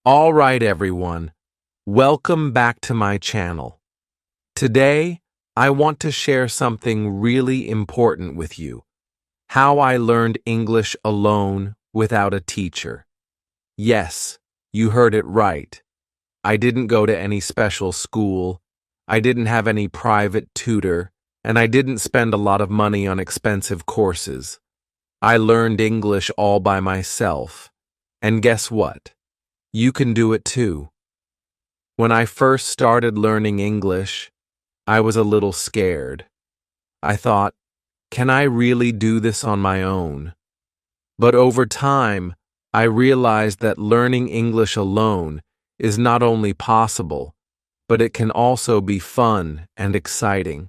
All right, everyone. Welcome back to my channel. Today, I want to share something really important with you. How I learned English alone without a teacher. Yes, you heard it right. I didn't go to any special school. I didn't have any private tutor, and I didn't spend a lot of money on expensive courses. I learned English all by myself. And guess what? You can do it too. When I first started learning English, I was a little scared. I thought, can I really do this on my own? But over time, I realized that learning English alone is not only possible, but it can also be fun and exciting.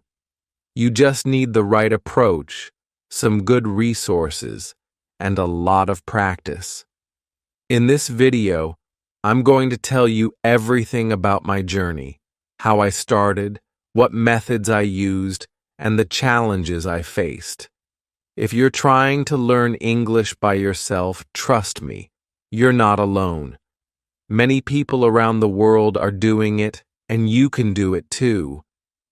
You just need the right approach, some good resources, and a lot of practice. In this video, I'm going to tell you everything about my journey, how I started, what methods I used, and the challenges I faced. If you're trying to learn English by yourself, trust me, you're not alone. Many people around the world are doing it, and you can do it too.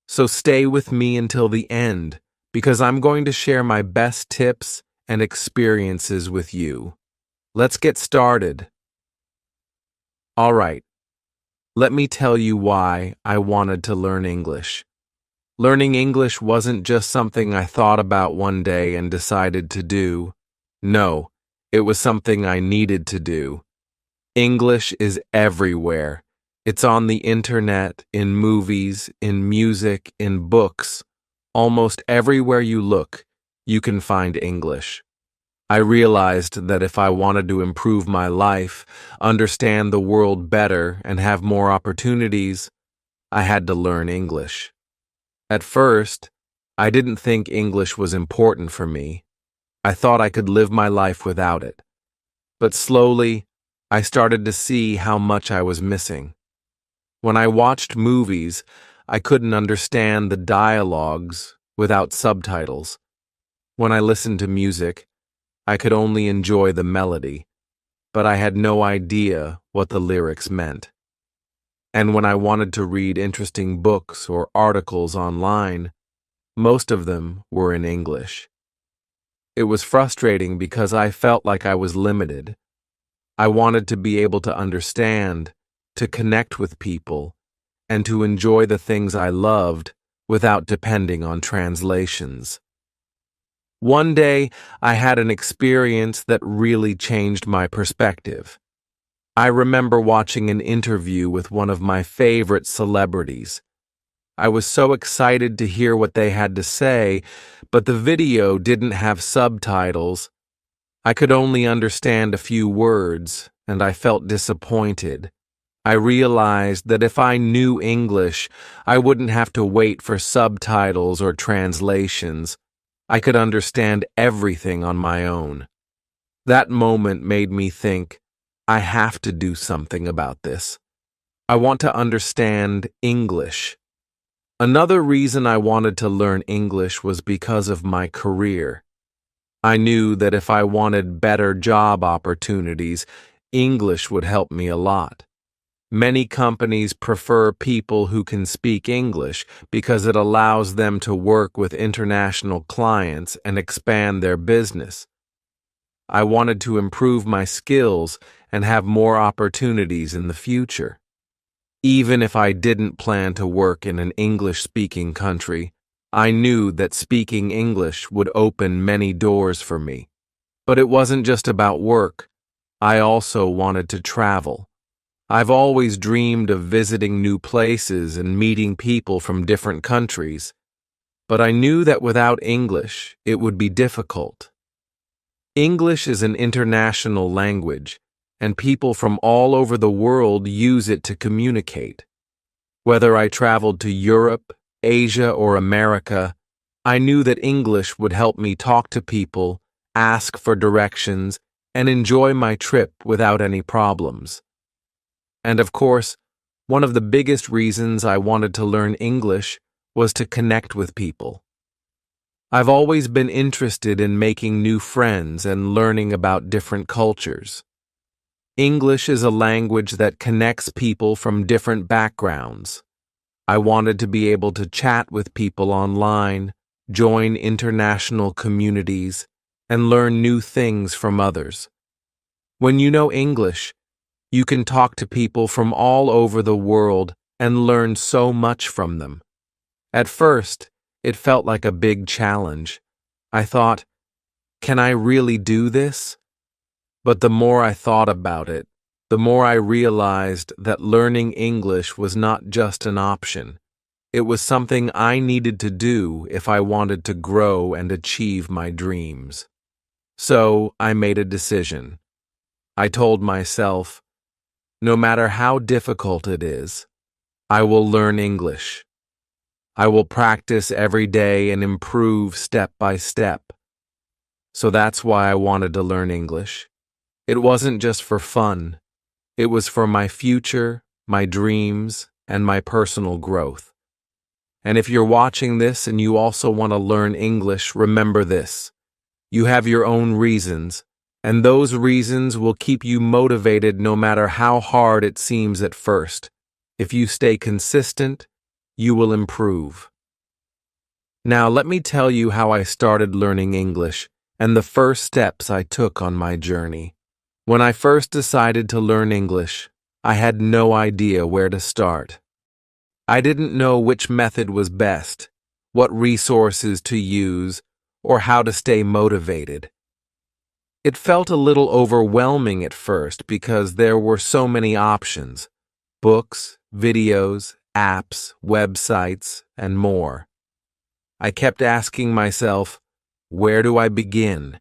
So stay with me until the end, because I'm going to share my best tips and experiences with you. Let's get started. All right, let me tell you why I wanted to learn English. Learning English wasn't just something I thought about one day and decided to do. No, it was something I needed to do. English is everywhere. It's on the internet, in movies, in music, in books. Almost everywhere you look, you can find English. I realized that if I wanted to improve my life, understand the world better, and have more opportunities, I had to learn English. At first, I didn't think English was important for me. I thought I could live my life without it. But slowly, I started to see how much I was missing. When I watched movies, I couldn't understand the dialogues without subtitles. When I listened to music, I could only enjoy the melody, but I had no idea what the lyrics meant. And when I wanted to read interesting books or articles online, most of them were in English. It was frustrating because I felt like I was limited. I wanted to be able to understand, to connect with people, and to enjoy the things I loved without depending on translations. One day, I had an experience that really changed my perspective. I remember watching an interview with one of my favorite celebrities. I was so excited to hear what they had to say, but the video didn't have subtitles. I could only understand a few words, and I felt disappointed. I realized that if I knew English, I wouldn't have to wait for subtitles or translations. I could understand everything on my own. That moment made me think, I have to do something about this. I want to understand English. Another reason I wanted to learn English was because of my career. I knew that if I wanted better job opportunities, English would help me a lot. Many companies prefer people who can speak English because it allows them to work with international clients and expand their business. I wanted to improve my skills and have more opportunities in the future. Even if I didn't plan to work in an English-speaking country, I knew that speaking English would open many doors for me. But it wasn't just about work. I also wanted to travel. I've always dreamed of visiting new places and meeting people from different countries, but I knew that without English, it would be difficult. English is an international language, and people from all over the world use it to communicate. Whether I traveled to Europe, Asia, or America, I knew that English would help me talk to people, ask for directions, and enjoy my trip without any problems. And of course, one of the biggest reasons I wanted to learn English was to connect with people. I've always been interested in making new friends and learning about different cultures. English is a language that connects people from different backgrounds. I wanted to be able to chat with people online, join international communities, and learn new things from others. When you know English, you can talk to people from all over the world and learn so much from them. At first, it felt like a big challenge. I thought, can I really do this? But the more I thought about it, the more I realized that learning English was not just an option. It was something I needed to do if I wanted to grow and achieve my dreams. So I made a decision. I told myself, no matter how difficult it is, I will learn English. I will practice every day and improve step by step. So that's why I wanted to learn English. It wasn't just for fun. It was for my future, my dreams, and my personal growth. And if you're watching this and you also want to learn English, remember this. You have your own reasons, and those reasons will keep you motivated no matter how hard it seems at first. If you stay consistent, you will improve. Now let me tell you how I started learning English and the first steps I took on my journey. When I first decided to learn English, I had no idea where to start. I didn't know which method was best, what resources to use, or how to stay motivated. It felt a little overwhelming at first because there were so many options: books, videos, apps, websites, and more. I kept asking myself, where do I begin?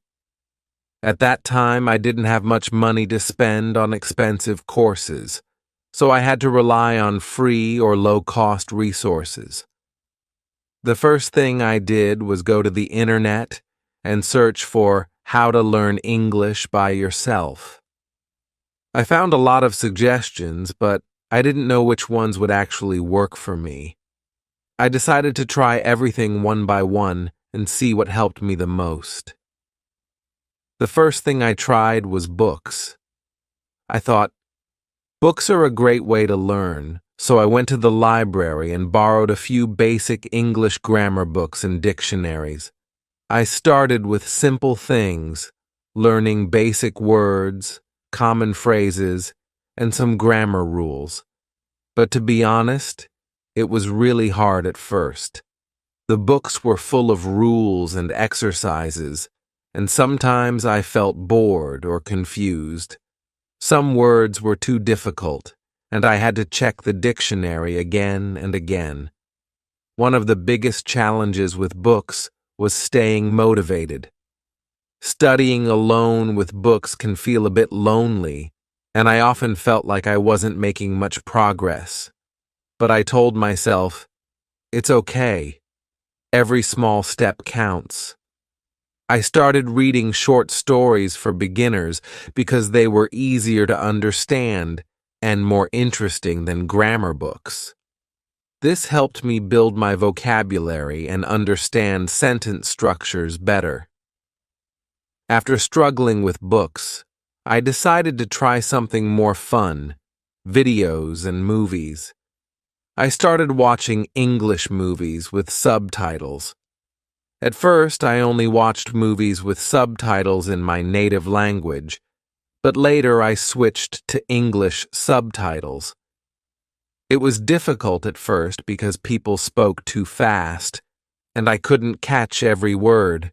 At that time, I didn't have much money to spend on expensive courses, so I had to rely on free or low-cost resources. The first thing I did was go to the internet and search for how to learn English by yourself. I found a lot of suggestions, but I didn't know which ones would actually work for me. I decided to try everything one by one and see what helped me the most. The first thing I tried was books. I thought, books are a great way to learn, so I went to the library and borrowed a few basic English grammar books and dictionaries. I started with simple things, learning basic words, common phrases, and some grammar rules. But to be honest, it was really hard at first. The books were full of rules and exercises, and sometimes I felt bored or confused. Some words were too difficult, and I had to check the dictionary again and again. One of the biggest challenges with books was staying motivated. Studying alone with books can feel a bit lonely, and I often felt like I wasn't making much progress. But I told myself, it's okay. Every small step counts. I started reading short stories for beginners because they were easier to understand and more interesting than grammar books. This helped me build my vocabulary and understand sentence structures better. After struggling with books, I decided to try something more fun: videos and movies. I started watching English movies with subtitles. At first, I only watched movies with subtitles in my native language, but later I switched to English subtitles. It was difficult at first because people spoke too fast, and I couldn't catch every word,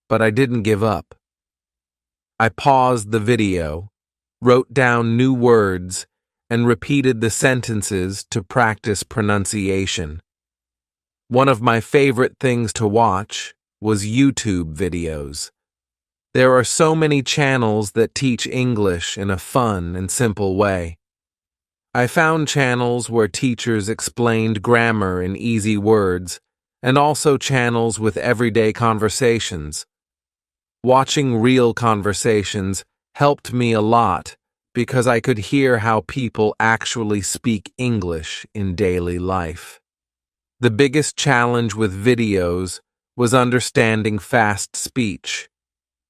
but I didn't give up. I paused the video, wrote down new words, and repeated the sentences to practice pronunciation. One of my favorite things to watch was YouTube videos. There are so many channels that teach English in a fun and simple way. I found channels where teachers explained grammar in easy words, and also channels with everyday conversations. Watching real conversations helped me a lot because I could hear how people actually speak English in daily life. The biggest challenge with videos was understanding fast speech.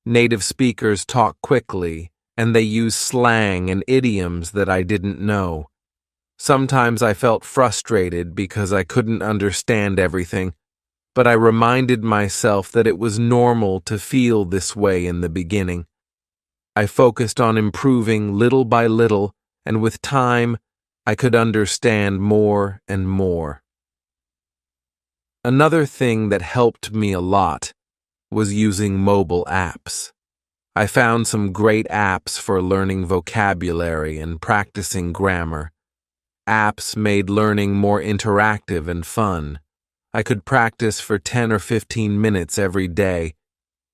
Native speakers talk quickly, and they use slang and idioms that I didn't know. Sometimes I felt frustrated because I couldn't understand everything, but I reminded myself that it was normal to feel this way in the beginning. I focused on improving little by little, and with time, I could understand more and more. Another thing that helped me a lot was using mobile apps. I found some great apps for learning vocabulary and practicing grammar. Apps made learning more interactive and fun. I could practice for 10 or 15 minutes every day,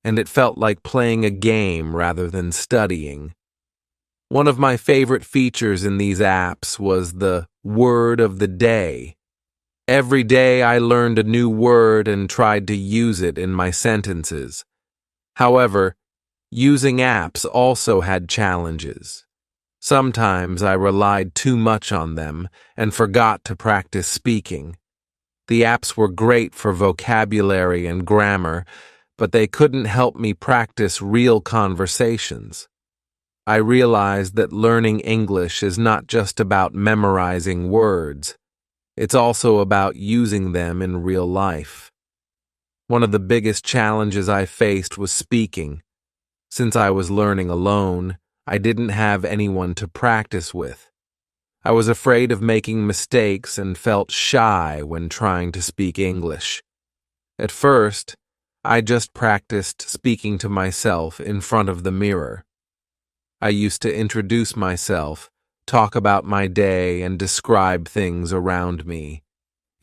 and it felt like playing a game rather than studying. One of my favorite features in these apps was the word of the day. Every day I learned a new word and tried to use it in my sentences. However, using apps also had challenges. Sometimes I relied too much on them and forgot to practice speaking. The apps were great for vocabulary and grammar, but they couldn't help me practice real conversations. I realized that learning English is not just about memorizing words. It's also about using them in real life. One of the biggest challenges I faced was speaking. Since I was learning alone, I didn't have anyone to practice with. I was afraid of making mistakes and felt shy when trying to speak English. At first, I just practiced speaking to myself in front of the mirror. I used to introduce myself, talk about my day, and describe things around me.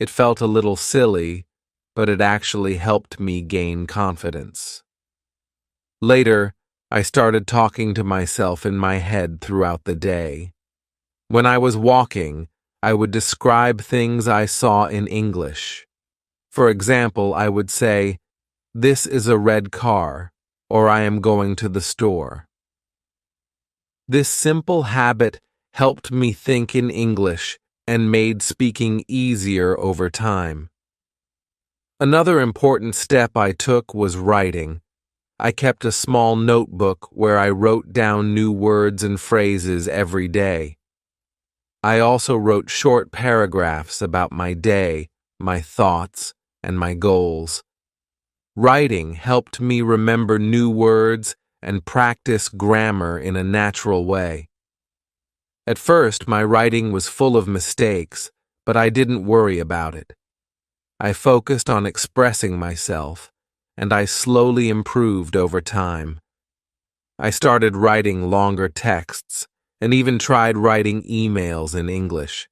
It felt a little silly, but it actually helped me gain confidence. Later, I started talking to myself in my head throughout the day. When I was walking, I would describe things I saw in English. For example, I would say, "This is a red car," or "I am going to the store." This simple habit helped me think in English and made speaking easier over time. Another important step I took was writing. I kept a small notebook where I wrote down new words and phrases every day. I also wrote short paragraphs about my day, my thoughts, and my goals. Writing helped me remember new words and practice grammar in a natural way. At first, my writing was full of mistakes, but I didn't worry about it. I focused on expressing myself, and I slowly improved over time. I started writing longer texts, and even tried writing emails in English.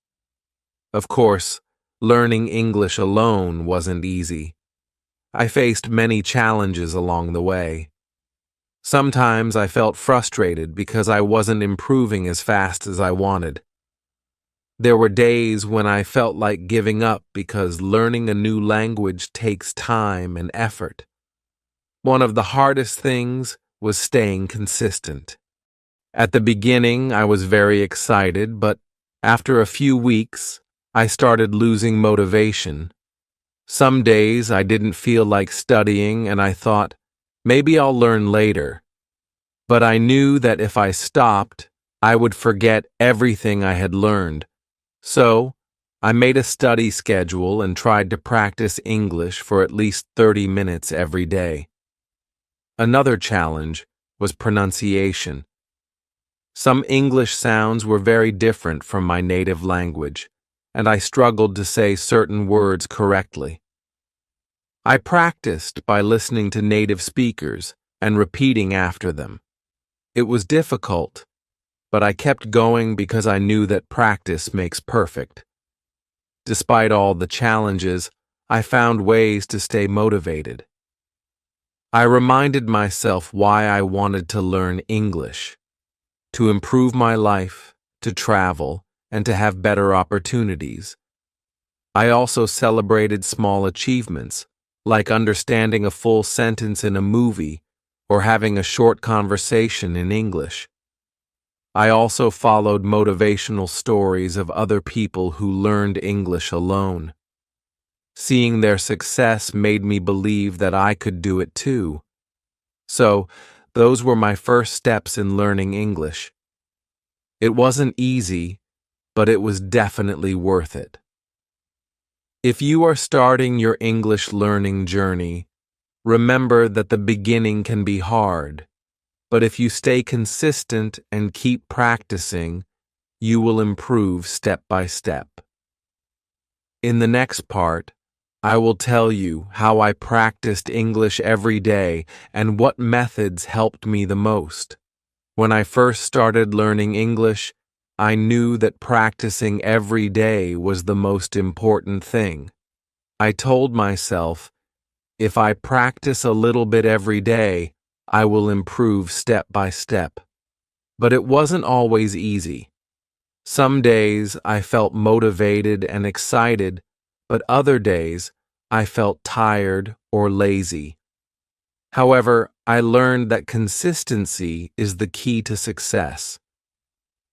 Of course, learning English alone wasn't easy. I faced many challenges along the way. Sometimes I felt frustrated because I wasn't improving as fast as I wanted. There were days when I felt like giving up because learning a new language takes time and effort. One of the hardest things was staying consistent. At the beginning, I was very excited, but after a few weeks, I started losing motivation. Some days I didn't feel like studying, and I thought, maybe I'll learn later. But I knew that if I stopped, I would forget everything I had learned. So, I made a study schedule and tried to practice English for at least 30 minutes every day. Another challenge was pronunciation. Some English sounds were very different from my native language, and I struggled to say certain words correctly. I practiced by listening to native speakers and repeating after them. It was difficult, but I kept going because I knew that practice makes perfect. Despite all the challenges, I found ways to stay motivated. I reminded myself why I wanted to learn English: to improve my life, to travel, and to have better opportunities. I also celebrated small achievements, like understanding a full sentence in a movie or having a short conversation in English. I also followed motivational stories of other people who learned English alone. Seeing their success made me believe that I could do it too. So, Those were my first steps in learning English. It wasn't easy, but it was definitely worth it. If you are starting your English learning journey, remember that the beginning can be hard, but if you stay consistent and keep practicing, you will improve step by step. In the next part, I will tell you how I practiced English every day and what methods helped me the most. When I first started learning English, I knew that practicing every day was the most important thing. I told myself, if I practice a little bit every day, I will improve step by step. But it wasn't always easy. Some days I felt motivated and excited, but other days I felt tired or lazy. However, I learned that consistency is the key to success.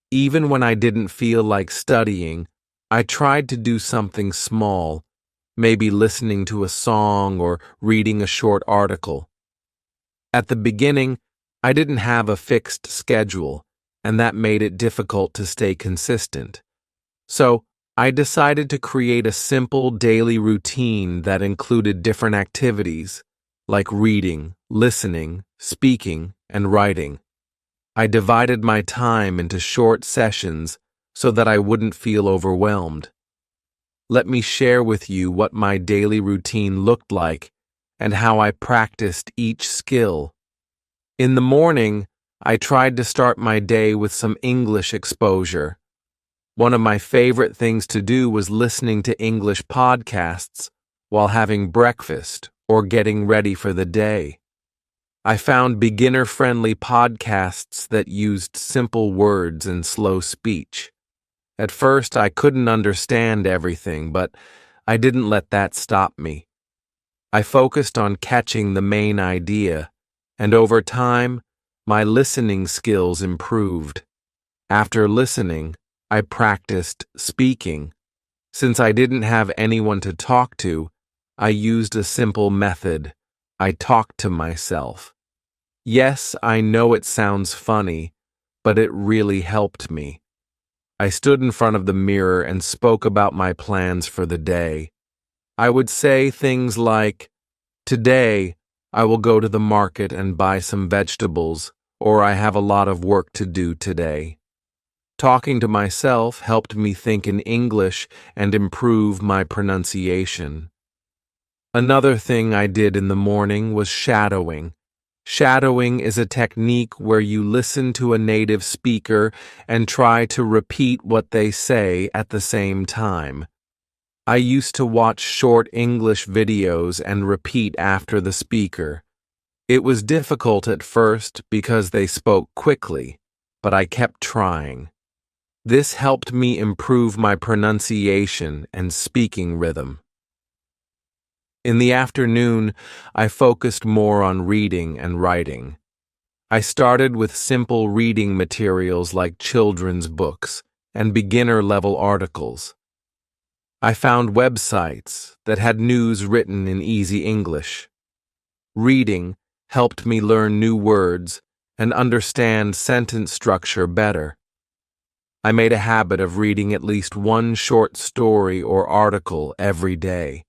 Even when I didn't feel like studying, I tried to do something small, maybe listening to a song or reading a short article. At the beginning, I didn't have a fixed schedule, and that made it difficult to stay consistent. So, I decided to create a simple daily routine that included different activities, like reading, listening, speaking, and writing. I divided my time into short sessions so that I wouldn't feel overwhelmed. Let me share with you what my daily routine looked like and how I practiced each skill. In the morning, I tried to start my day with some English exposure. One of my favorite things to do was listening to English podcasts while having breakfast or getting ready for the day. I found beginner-friendly podcasts that used simple words and slow speech. At first, I couldn't understand everything, but I didn't let that stop me. I focused on catching the main idea, and over time, my listening skills improved. After listening, I practiced speaking. Since I didn't have anyone to talk to, I used a simple method. I talked to myself. Yes, I know it sounds funny, but it really helped me. I stood in front of the mirror and spoke about my plans for the day. I would say things like, "Today, I will go to the market and buy some vegetables," or "I have a lot of work to do today." Talking to myself helped me think in English and improve my pronunciation. Another thing I did in the morning was shadowing. Shadowing is a technique where you listen to a native speaker and try to repeat what they say at the same time. I used to watch short English videos and repeat after the speaker. It was difficult at first because they spoke quickly, but I kept trying. This helped me improve my pronunciation and speaking rhythm. In the afternoon, I focused more on reading and writing. I started with simple reading materials like children's books and beginner-level articles. I found websites that had news written in easy English. Reading helped me learn new words and understand sentence structure better. I made a habit of reading at least one short story or article every day.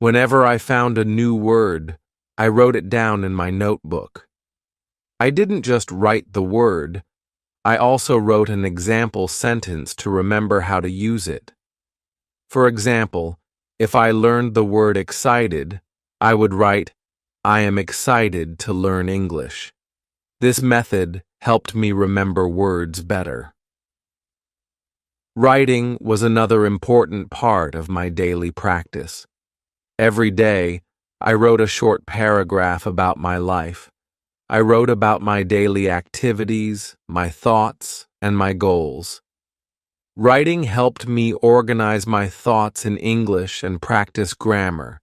Whenever I found a new word, I wrote it down in my notebook. I didn't just write the word, I also wrote an example sentence to remember how to use it. For example, if I learned the word excited, I would write, "I am excited to learn English." This method helped me remember words better. Writing was another important part of my daily practice. Every day, I wrote a short paragraph about my life. I wrote about my daily activities, my thoughts, and my goals. Writing helped me organize my thoughts in English and practice grammar.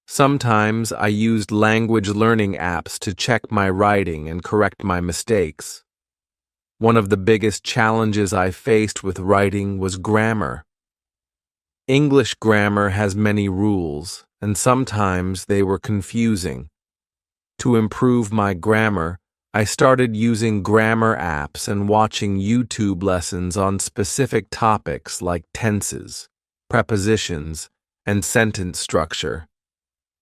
Sometimes I used language learning apps to check my writing and correct my mistakes. One of the biggest challenges I faced with writing was grammar. English grammar has many rules, and sometimes they were confusing. To improve my grammar, I started using grammar apps and watching YouTube lessons on specific topics like tenses, prepositions, and sentence structure.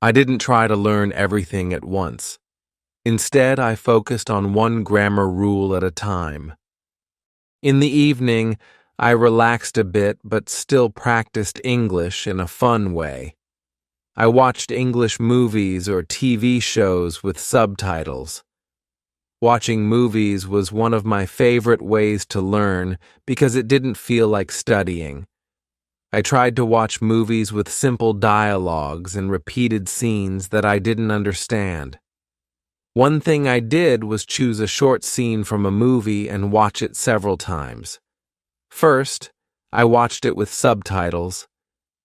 I didn't try to learn everything at once. Instead, I focused on one grammar rule at a time. In the evening, I relaxed a bit but still practiced English in a fun way. I watched English movies or TV shows with subtitles. Watching movies was one of my favorite ways to learn because it didn't feel like studying. I tried to watch movies with simple dialogues and repeated scenes that I didn't understand. One thing I did was choose a short scene from a movie and watch it several times. First, I watched it with subtitles,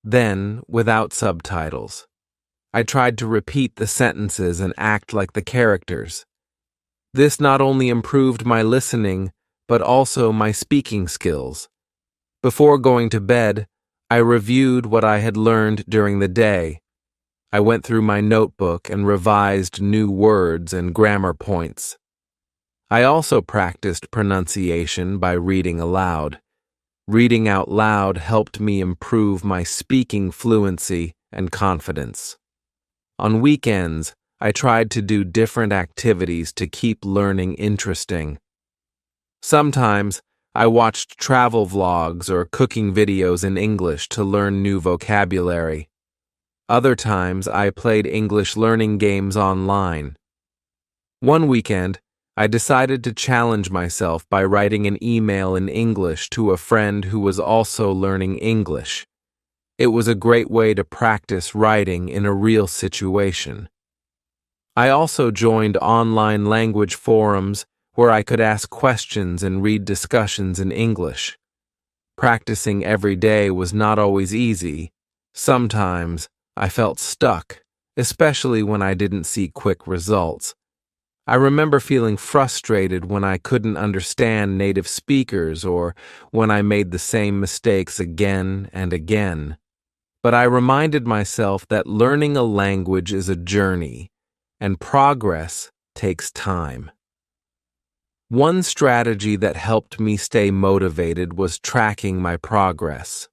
then without subtitles. I tried to repeat the sentences and act like the characters. This not only improved my listening, but also my speaking skills. Before going to bed, I reviewed what I had learned during the day. I went through my notebook and revised new words and grammar points. I also practiced pronunciation by reading aloud. Reading out loud helped me improve my speaking fluency and confidence. On weekends, I tried to do different activities to keep learning interesting. Sometimes, I watched travel vlogs or cooking videos in English to learn new vocabulary. Other times, I played English learning games online. One weekend, I decided to challenge myself by writing an email in English to a friend who was also learning English. It was a great way to practice writing in a real situation. I also joined online language forums where I could ask questions and read discussions in English. Practicing every day was not always easy. Sometimes I felt stuck, especially when I didn't see quick results. I remember feeling frustrated when I couldn't understand native speakers or when I made the same mistakes again and again. But I reminded myself that learning a language is a journey, and progress takes time. One strategy that helped me stay motivated was tracking my progress.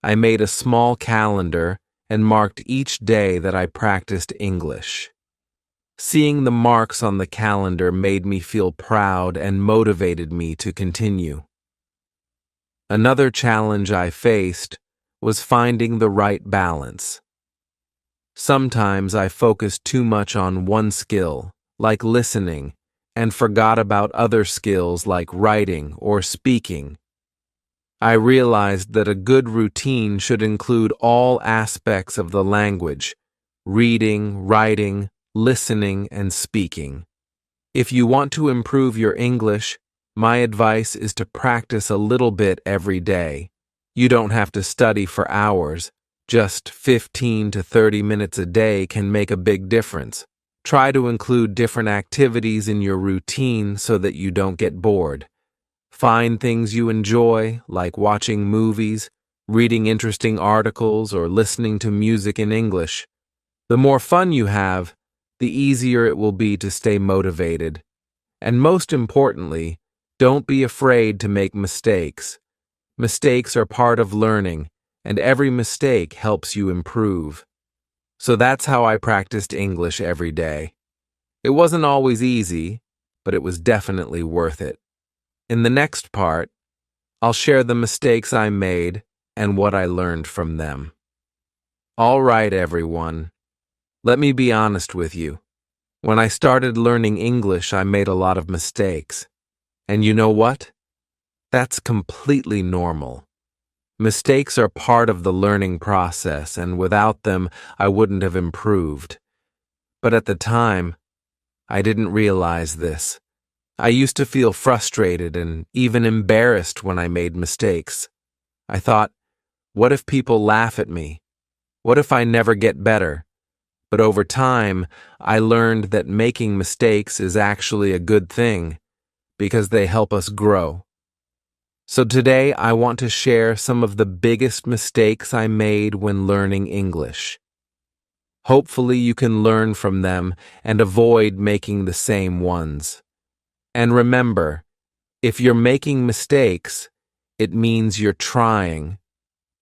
I made a small calendar and marked each day that I practiced English. Seeing the marks on the calendar made me feel proud and motivated me to continue. Another challenge I faced was finding the right balance. Sometimes I focused too much on one skill, like listening, and forgot about other skills like writing or speaking. I realized that a good routine should include all aspects of the language: reading, writing, listening, and speaking. If you want to improve your English, my advice is to practice a little bit every day. You don't have to study for hours. Just 15 to 30 minutes a day can make a big difference. Try to include different activities in your routine so that you don't get bored. Find things you enjoy, like watching movies, reading interesting articles, or listening to music in English. The more fun you have, the easier it will be to stay motivated. And most importantly, don't be afraid to make mistakes. Mistakes are part of learning, and every mistake helps you improve. So that's how I practiced English every day. It wasn't always easy, but it was definitely worth it. In the next part, I'll share the mistakes I made and what I learned from them. All right, everyone. Let me be honest with you. When I started learning English, I made a lot of mistakes. And you know what? That's completely normal. Mistakes are part of the learning process, and without them, I wouldn't have improved. But at the time, I didn't realize this. I used to feel frustrated and even embarrassed when I made mistakes. I thought, what if people laugh at me? What if I never get better? But over time, I learned that making mistakes is actually a good thing because they help us grow. So today, I want to share some of the biggest mistakes I made when learning English. Hopefully you can learn from them and avoid making the same ones. And remember, if you're making mistakes, it means you're trying,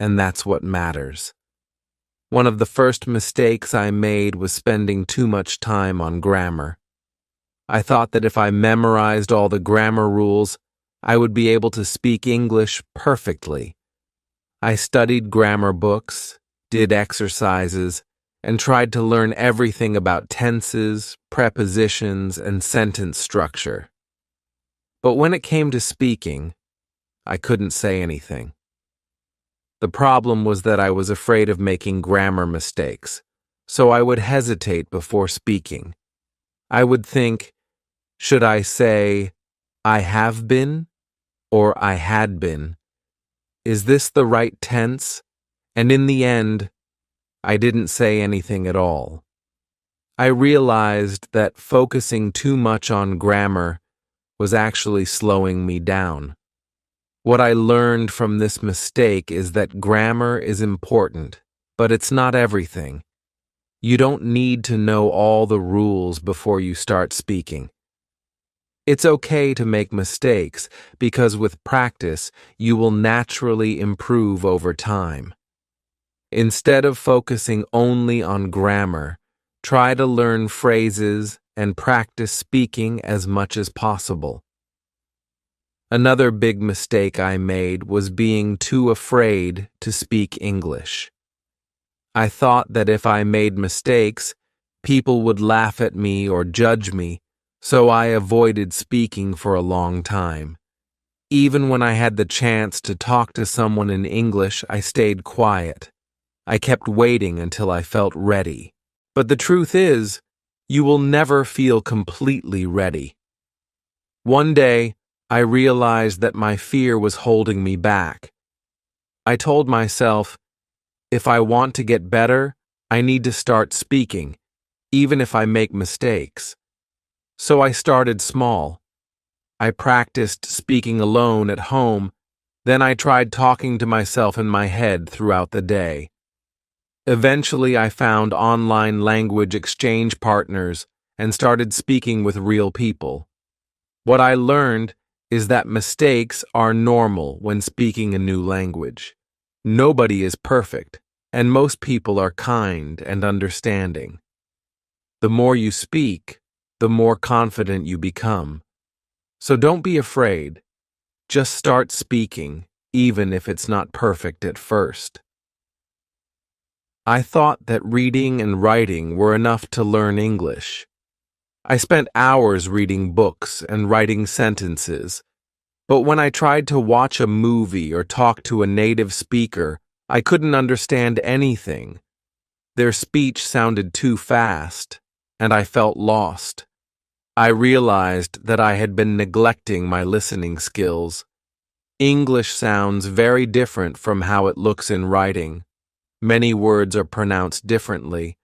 and that's what matters. One of the first mistakes I made was spending too much time on grammar. I thought that if I memorized all the grammar rules, I would be able to speak English perfectly. I studied grammar books, did exercises, and tried to learn everything about tenses, prepositions, and sentence structure. But when it came to speaking, I couldn't say anything. The problem was that I was afraid of making grammar mistakes, so I would hesitate before speaking. I would think, should I say, I have been, or I had been? Is this the right tense? And in the end, I didn't say anything at all. I realized that focusing too much on grammar was actually slowing me down. What I learned from this mistake is that grammar is important, but it's not everything. You don't need to know all the rules before you start speaking. It's okay to make mistakes because with practice, you will naturally improve over time. Instead of focusing only on grammar, try to learn phrases and practice speaking as much as possible. Another big mistake I made was being too afraid to speak English. I thought that if I made mistakes, people would laugh at me or judge me, so I avoided speaking for a long time. Even when I had the chance to talk to someone in English, I stayed quiet. I kept waiting until I felt ready. But the truth is, you will never feel completely ready. One day, I realized that my fear was holding me back. I told myself, if I want to get better, I need to start speaking, even if I make mistakes. So I started small. I practiced speaking alone at home, then I tried talking to myself in my head throughout the day. Eventually, I found online language exchange partners and started speaking with real people. What I learned is that mistakes are normal when speaking a new language. Nobody is perfect, and most people are kind and understanding. The more you speak, the more confident you become. So don't be afraid. Just start speaking, even if it's not perfect at first. I thought that reading and writing were enough to learn English. I spent hours reading books and writing sentences, but when I tried to watch a movie or talk to a native speaker, I couldn't understand anything. Their speech sounded too fast, and I felt lost. I realized that I had been neglecting my listening skills. English sounds very different from how it looks in writing. Many words are pronounced differently,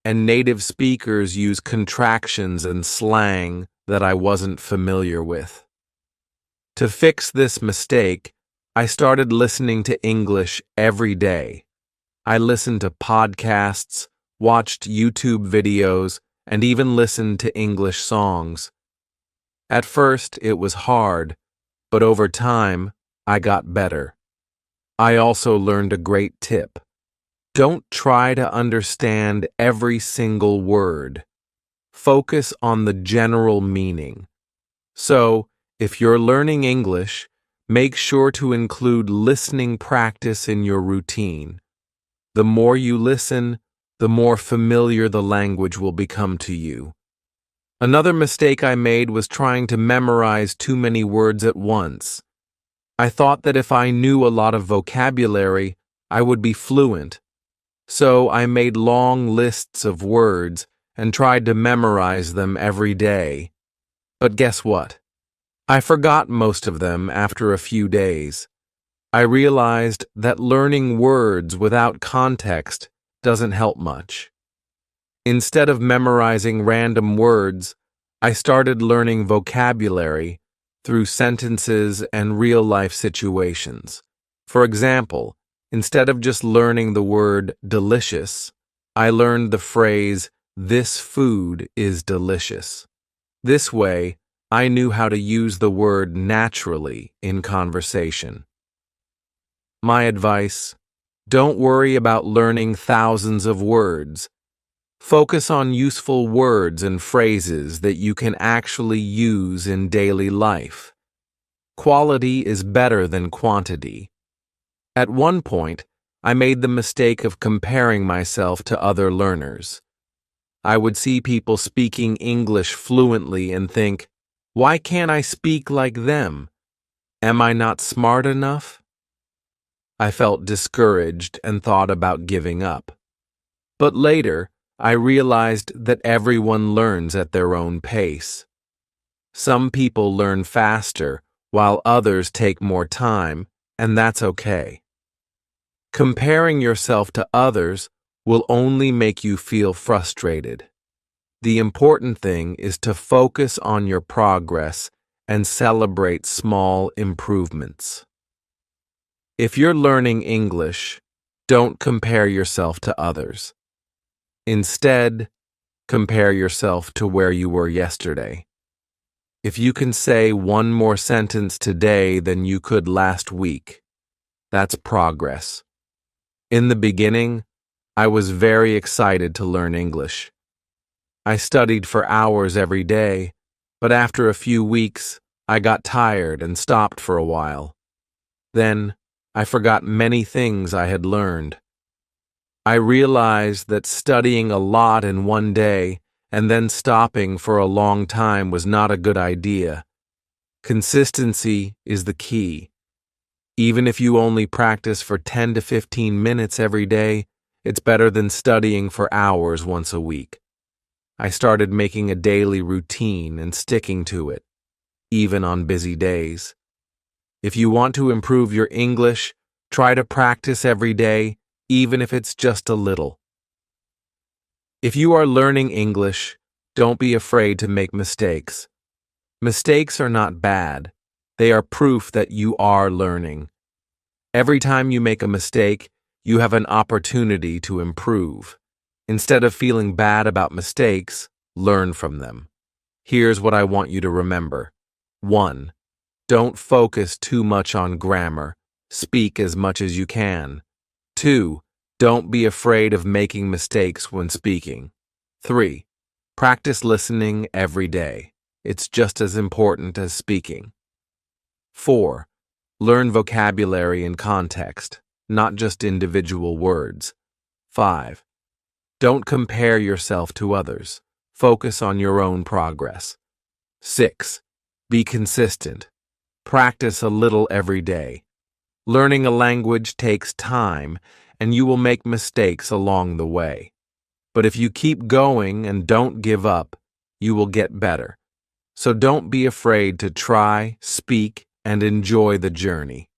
and native speakers use contractions and slang that I wasn't familiar with. To fix this mistake, I started listening to English every day. I listened to podcasts, watched YouTube videos, and even listened to English songs. At first, it was hard, but over time, I got better. I also learned a great tip. Don't try to understand every single word. Focus on the general meaning. So, if you're learning English, make sure to include listening practice in your routine. The more you listen, the more familiar the language will become to you. Another mistake I made was trying to memorize too many words at once. I thought that if I knew a lot of vocabulary, I would be fluent. So I made long lists of words and tried to memorize them every day. But guess what? I forgot most of them after a few days. I realized that learning words without context doesn't help much. Instead of memorizing random words, I started learning vocabulary through sentences and real-life situations. For example, instead of just learning the word delicious, I learned the phrase, "This food is delicious." This way, I knew how to use the word naturally in conversation. My advice: don't worry about learning thousands of words. Focus on useful words and phrases that you can actually use in daily life. Quality is better than quantity. At one point, I made the mistake of comparing myself to other learners. I would see people speaking English fluently and think, why can't I speak like them? Am I not smart enough? I felt discouraged and thought about giving up. But later, I realized that everyone learns at their own pace. Some people learn faster, while others take more time, and that's okay. Comparing yourself to others will only make you feel frustrated. The important thing is to focus on your progress and celebrate small improvements. If you're learning English, don't compare yourself to others. Instead, compare yourself to where you were yesterday. If you can say one more sentence today than you could last week, that's progress. In the beginning, I was very excited to learn English. I studied for hours every day, but after a few weeks, I got tired and stopped for a while. Then, I forgot many things I had learned. I realized that studying a lot in one day and then stopping for a long time was not a good idea. Consistency is the key. Even if you only practice for 10 to 15 minutes every day, it's better than studying for hours once a week. I started making a daily routine and sticking to it, even on busy days. If you want to improve your English, try to practice every day, even if it's just a little. If you are learning English, don't be afraid to make mistakes. Mistakes are not bad. They are proof that you are learning. Every time you make a mistake, you have an opportunity to improve. Instead of feeling bad about mistakes, learn from them. Here's what I want you to remember. 1. Don't focus too much on grammar. Speak as much as you can. 2. Don't be afraid of making mistakes when speaking. 3. Practice listening every day. It's just as important as speaking. 4. Learn vocabulary and context, not just individual words. 5. Don't compare yourself to others. Focus on your own progress. 6. Be consistent. Practice a little every day. Learning a language takes time, and you will make mistakes along the way. But if you keep going and don't give up, you will get better. So don't be afraid to try, speak, and enjoy the journey.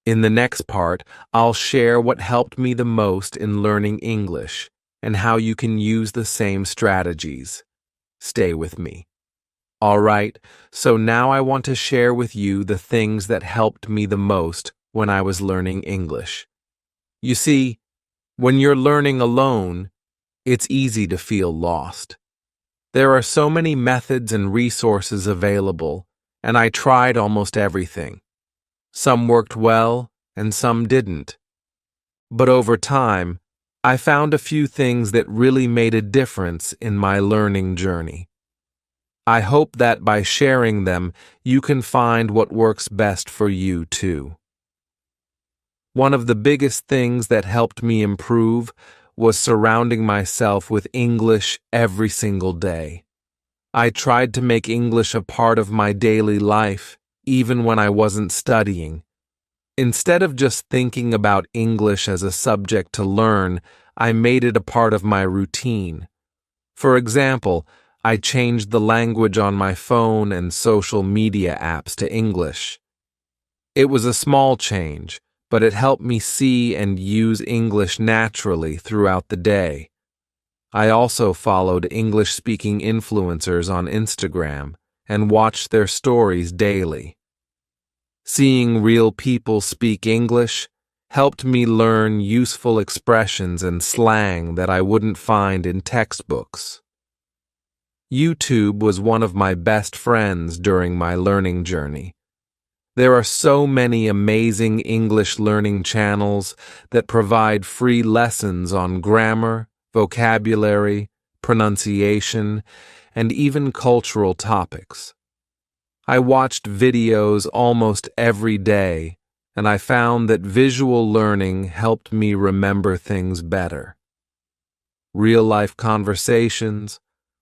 In the next part, I'll share what helped me the most in learning English and how you can use the same strategies. Stay with me. All right, so now I want to share with you the things that helped me the most when I was learning English. You see, when you're learning alone, it's easy to feel lost. There are so many methods and resources available, and I tried almost everything. Some worked well, and some didn't. But over time, I found a few things that really made a difference in my learning journey. I hope that by sharing them, you can find what works best for you too. One of the biggest things that helped me improve was surrounding myself with English every single day. I tried to make English a part of my daily life, even when I wasn't studying. Instead of just thinking about English as a subject to learn, I made it a part of my routine. For example, I changed the language on my phone and social media apps to English. It was a small change, but it helped me see and use English naturally throughout the day. I also followed English-speaking influencers on Instagram and watched their stories daily. Seeing real people speak English helped me learn useful expressions and slang that I wouldn't find in textbooks. YouTube was one of my best friends during my learning journey. There are so many amazing English learning channels that provide free lessons on grammar, vocabulary, pronunciation, and even cultural topics. I watched videos almost every day, and I found that visual learning helped me remember things better. Real-life conversations,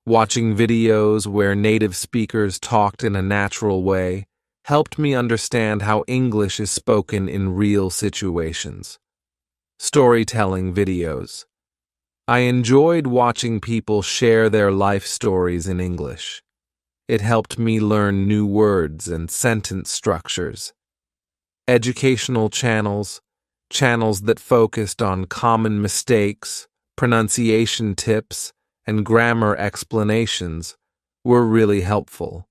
watching videos where native speakers talked in a natural way, helped me understand how English is spoken in real situations. Storytelling videos. I enjoyed watching people share their life stories in English. It helped me learn new words and sentence structures. Educational channels, channels that focused on common mistakes, pronunciation tips, and grammar explanations, were really helpful.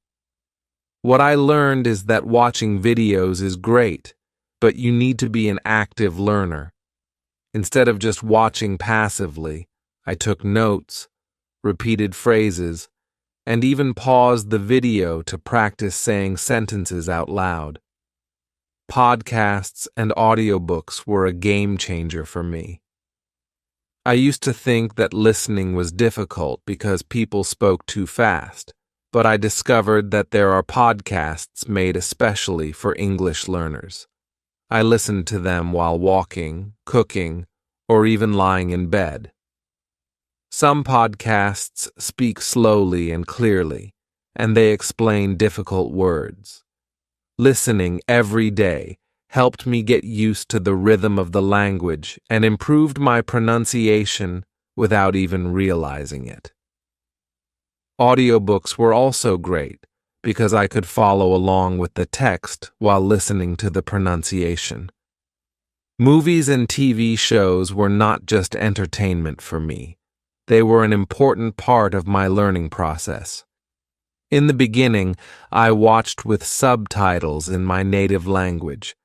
What I learned is that watching videos is great, but you need to be an active learner. Instead of just watching passively, I took notes, repeated phrases, and even paused the video to practice saying sentences out loud. Podcasts and audiobooks were a game changer for me. I used to think that listening was difficult because people spoke too fast, but I discovered that there are podcasts made especially for English learners. I listened to them while walking, cooking, or even lying in bed. Some podcasts speak slowly and clearly, and they explain difficult words. Listening every day helped me get used to the rhythm of the language and improved my pronunciation without even realizing it. Audiobooks were also great because I could follow along with the text while listening to the pronunciation. Movies and TV shows were not just entertainment for me. They were an important part of my learning process. In the beginning, I watched with subtitles in my native language,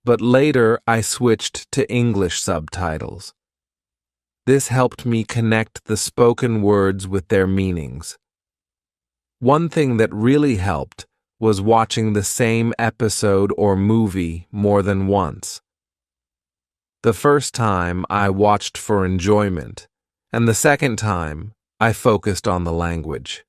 but later I switched to English subtitles. This helped me connect the spoken words with their meanings. One thing that really helped was watching the same episode or movie more than once. The first time I watched for enjoyment, and the second time I focused on the language.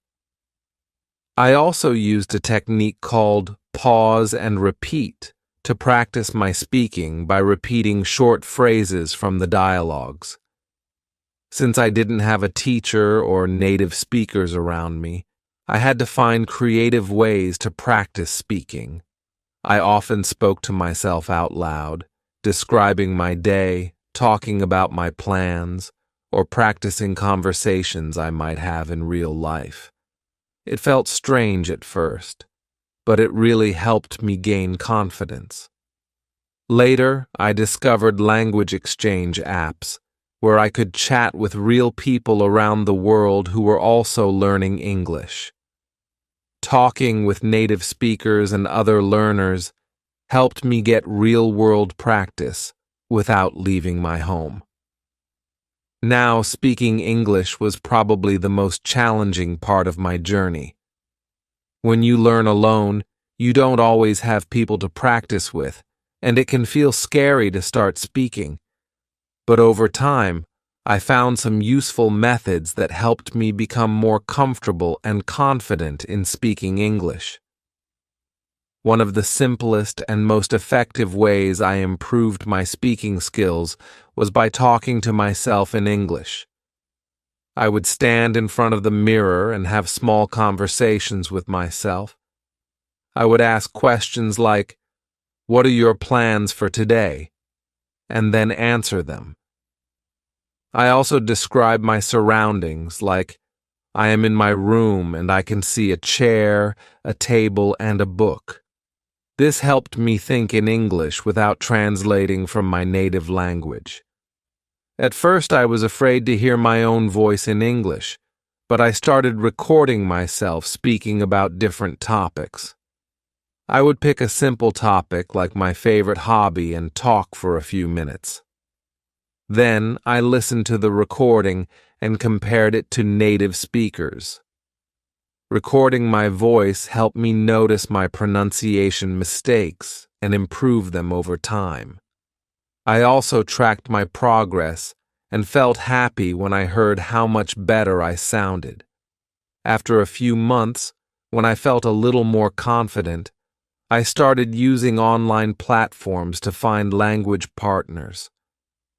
I also used a technique called pause and repeat to practice my speaking by repeating short phrases from the dialogues. Since I didn't have a teacher or native speakers around me, I had to find creative ways to practice speaking. I often spoke to myself out loud, describing my day, talking about my plans, or practicing conversations I might have in real life. It felt strange at first, but it really helped me gain confidence. Later, I discovered language exchange apps, where I could chat with real people around the world who were also learning English. Talking with native speakers and other learners helped me get real-world practice without leaving my home. Now, speaking English was probably the most challenging part of my journey. When you learn alone, you don't always have people to practice with, and it can feel scary to start speaking. But over time, I found some useful methods that helped me become more comfortable and confident in speaking English. One of the simplest and most effective ways I improved my speaking skills was by talking to myself in English. I would stand in front of the mirror and have small conversations with myself. I would ask questions like, "What are your plans for today?" and then answer them. I also describe my surroundings like, "I am in my room and I can see a chair, a table, and a book." This helped me think in English without translating from my native language. At first, I was afraid to hear my own voice in English, but I started recording myself speaking about different topics. I would pick a simple topic like my favorite hobby and talk for a few minutes. Then I listened to the recording and compared it to native speakers. Recording my voice helped me notice my pronunciation mistakes and improve them over time. I also tracked my progress and felt happy when I heard how much better I sounded. After a few months, when I felt a little more confident, I started using online platforms to find language partners.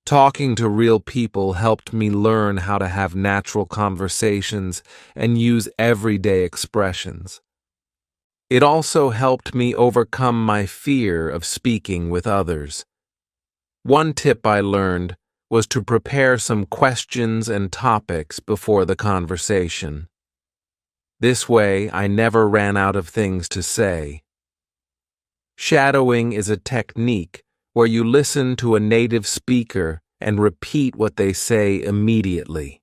Talking to real people helped me learn how to have natural conversations and use everyday expressions. It also helped me overcome my fear of speaking with others. One tip I learned was to prepare some questions and topics before the conversation. This way, I never ran out of things to say. Shadowing is a technique where you listen to a native speaker and repeat what they say immediately.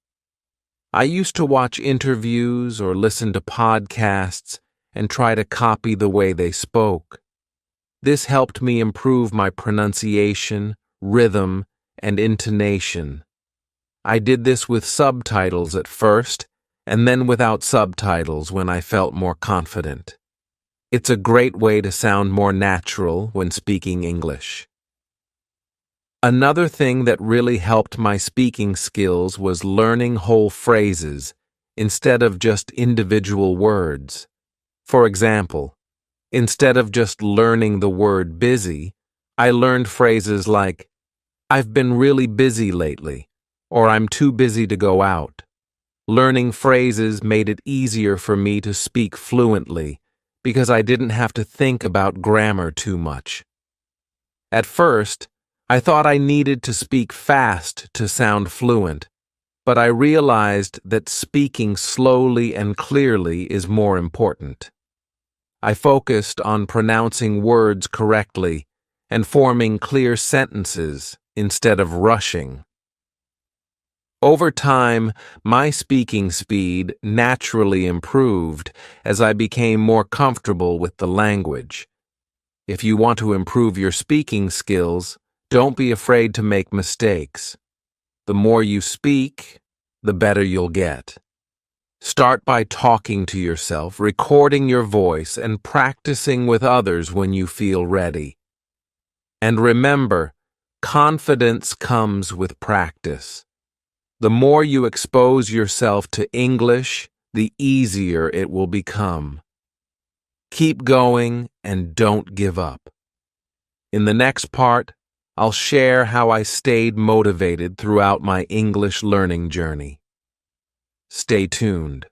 I used to watch interviews or listen to podcasts and try to copy the way they spoke. This helped me improve my pronunciation, rhythm, and intonation. I did this with subtitles at first, and then without subtitles when I felt more confident. It's a great way to sound more natural when speaking English. Another thing that really helped my speaking skills was learning whole phrases instead of just individual words. For example, instead of just learning the word busy, I learned phrases like, "I've been really busy lately," or "I'm too busy to go out." Learning phrases made it easier for me to speak fluently because I didn't have to think about grammar too much. At first, I thought I needed to speak fast to sound fluent, but I realized that speaking slowly and clearly is more important. I focused on pronouncing words correctly and forming clear sentences instead of rushing. Over time, my speaking speed naturally improved as I became more comfortable with the language. If you want to improve your speaking skills, don't be afraid to make mistakes. The more you speak, the better you'll get. Start by talking to yourself, recording your voice, and practicing with others when you feel ready. And remember, confidence comes with practice. The more you expose yourself to English, the easier it will become. Keep going and don't give up. In the next part, I'll share how I stayed motivated throughout my English learning journey. Stay tuned.